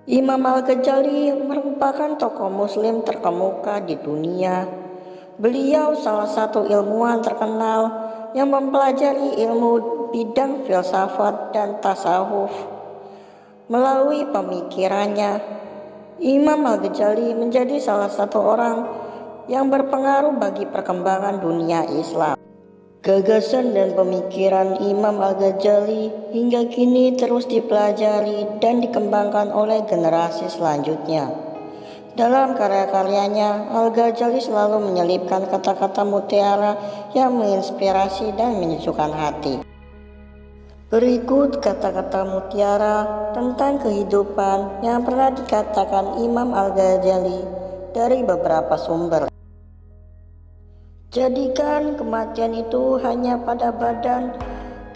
Imam Al-Ghazali merupakan tokoh muslim terkemuka di dunia. Beliau salah satu ilmuwan terkenal yang mempelajari ilmu bidang filsafat dan tasawuf. Melalui pemikirannya, Imam Al-Ghazali menjadi salah satu orang yang berpengaruh bagi perkembangan dunia Islam. Gagasan dan pemikiran Imam Al-Ghazali hingga kini terus dipelajari dan dikembangkan oleh generasi selanjutnya. Dalam karya-karyanya, Al-Ghazali selalu menyelipkan kata-kata mutiara yang menginspirasi dan menyejukkan hati. Berikut kata-kata mutiara tentang kehidupan yang pernah dikatakan Imam Al-Ghazali dari beberapa sumber. Jadikan kematian itu hanya pada badan,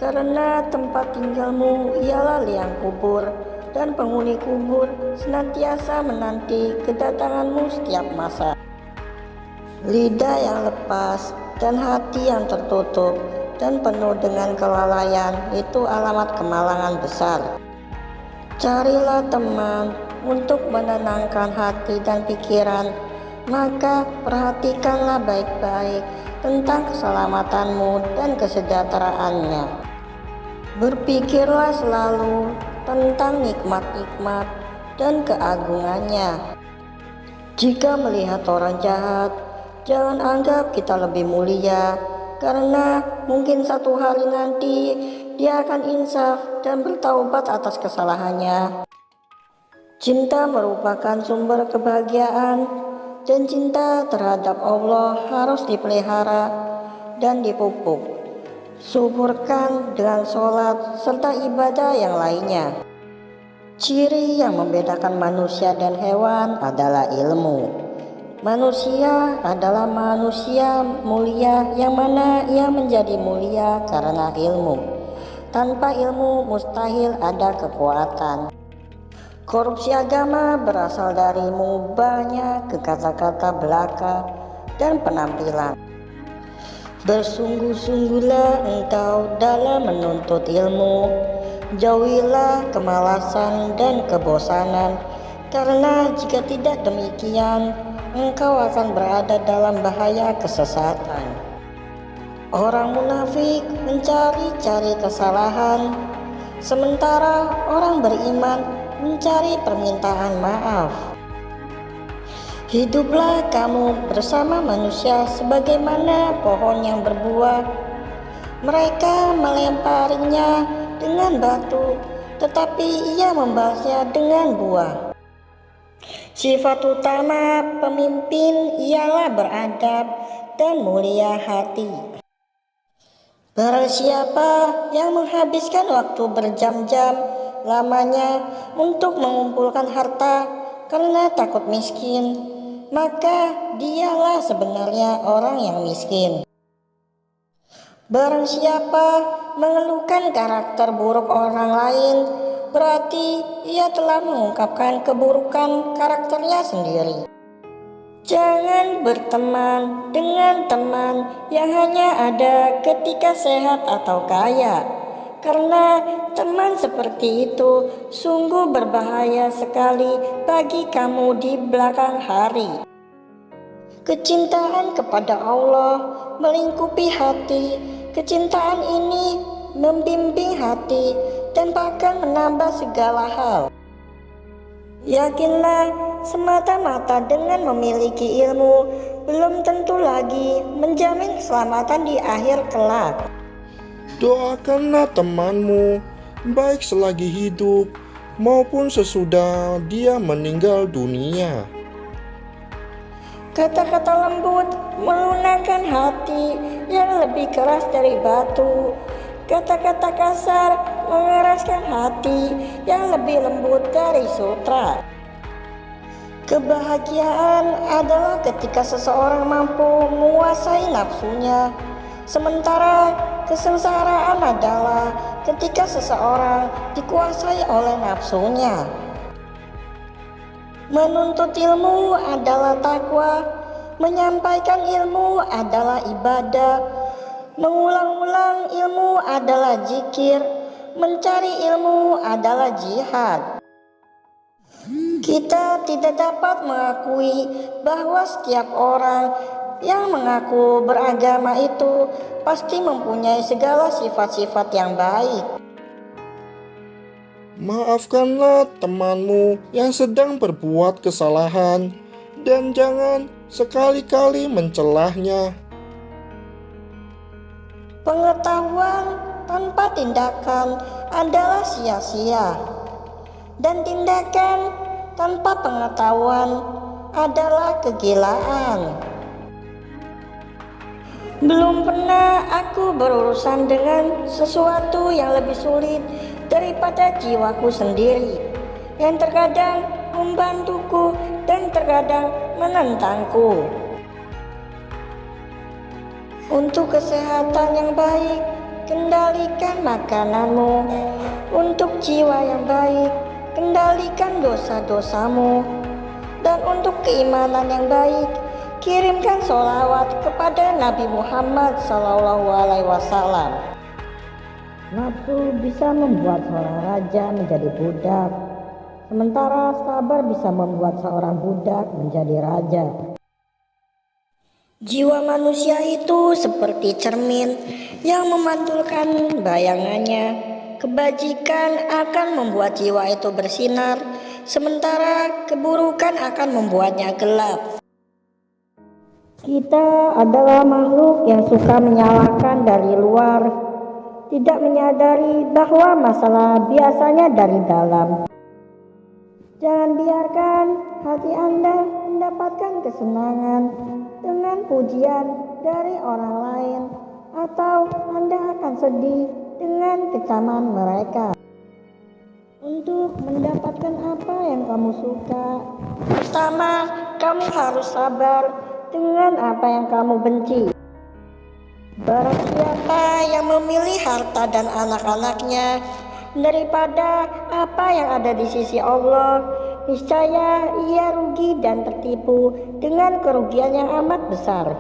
karena tempat tinggalmu ialah liang kubur, dan penghuni kubur senantiasa menanti kedatanganmu setiap masa. Lidah yang lepas dan hati yang tertutup dan penuh dengan kelalaian itu alamat kemalangan besar. Carilah teman untuk menenangkan hati dan pikiran, maka perhatikanlah baik-baik tentang keselamatanmu dan kesejahteraannya. Berpikirlah selalu tentang nikmat-nikmat dan keagungannya. Jika melihat orang jahat, jangan anggap kita lebih mulia, karena mungkin satu hari nanti dia akan insaf dan bertaubat atas kesalahannya. Cinta merupakan sumber kebahagiaan, dan cinta terhadap Allah harus dipelihara dan dipupuk. Suburkan dengan sholat serta ibadah yang lainnya. Ciri yang membedakan manusia dan hewan adalah ilmu. Manusia adalah manusia mulia yang mana ia menjadi mulia karena ilmu. Tanpa ilmu mustahil ada kekuatan. Korupsi agama berasal dari mengubahnya ke kata-kata belaka dan penampilan. Bersungguh-sungguhlah engkau dalam menuntut ilmu. Jauhilah kemalasan dan kebosanan, karena jika tidak demikian, engkau akan berada dalam bahaya kesesatan. Orang munafik mencari-cari kesalahan, sementara orang beriman mencari permintaan maaf. Hiduplah kamu bersama manusia sebagaimana pohon yang berbuah. Mereka melemparinya dengan batu, tetapi ia membalasnya dengan buah. Sifat utama pemimpin ialah beradab dan mulia hati. Barang siapa yang menghabiskan waktu berjam-jam lamanya untuk mengumpulkan harta karena takut miskin, maka dialah sebenarnya orang yang miskin. Barang siapa mengeluhkan karakter buruk orang lain, berarti ia telah mengungkapkan keburukan karakternya sendiri. Jangan berteman dengan teman yang hanya ada ketika sehat atau kaya, karena teman seperti itu sungguh berbahaya sekali bagi kamu di belakang hari. Kecintaan kepada Allah melingkupi hati. Kecintaan ini membimbing hati dan bahkan menambah segala hal. Yakinlah, semata-mata dengan memiliki ilmu belum tentu lagi menjamin keselamatan di akhir kelak. Doakanlah temanmu, baik selagi hidup maupun sesudah dia meninggal dunia. Kata-kata lembut melunakkan hati yang lebih keras dari batu. Kata-kata kasar mengeraskan hati yang lebih lembut dari sutra. Kebahagiaan adalah ketika seseorang mampu menguasai nafsunya, sementara kesengsaraan adalah ketika seseorang dikuasai oleh nafsunya. Menuntut ilmu adalah takwa, menyampaikan ilmu adalah ibadah, mengulang-ulang ilmu adalah zikir, mencari ilmu adalah jihad. Kita tidak dapat mengakui bahwa setiap orang yang mengaku beragama itu pasti mempunyai segala sifat-sifat yang baik. Maafkanlah temanmu yang sedang berbuat kesalahan dan jangan sekali-kali mencelahnya. Pengetahuan tanpa tindakan adalah sia-sia, dan tindakan tanpa pengetahuan adalah kegilaan. Belum pernah aku berurusan dengan sesuatu yang lebih sulit daripada jiwaku sendiri, yang terkadang membantuku dan terkadang menentangku. Untuk kesehatan yang baik, kendalikan makananmu. Untuk jiwa yang baik, kendalikan dosa-dosamu. Dan untuk keimanan yang baik, kirimkan sholawat kepada Nabi Muhammad SAW. Nafsu bisa membuat seorang raja menjadi budak, sementara sabar bisa membuat seorang budak menjadi raja. Jiwa manusia itu seperti cermin yang memantulkan bayangannya. Kebajikan akan membuat jiwa itu bersinar, sementara keburukan akan membuatnya gelap. Kita adalah makhluk yang suka menyalahkan dari luar, tidak menyadari bahwa masalah biasanya dari dalam. Jangan biarkan hati Anda mendapatkan kesenangan dengan pujian dari orang lain, atau Anda akan sedih dengan kecaman mereka. Untuk mendapatkan apa yang kamu suka, pertama kamu harus sabar dengan apa yang kamu benci. Barang siapa yang memilih harta dan anak-anaknya daripada apa yang ada di sisi Allah, niscaya ia rugi dan tertipu dengan kerugian yang amat besar.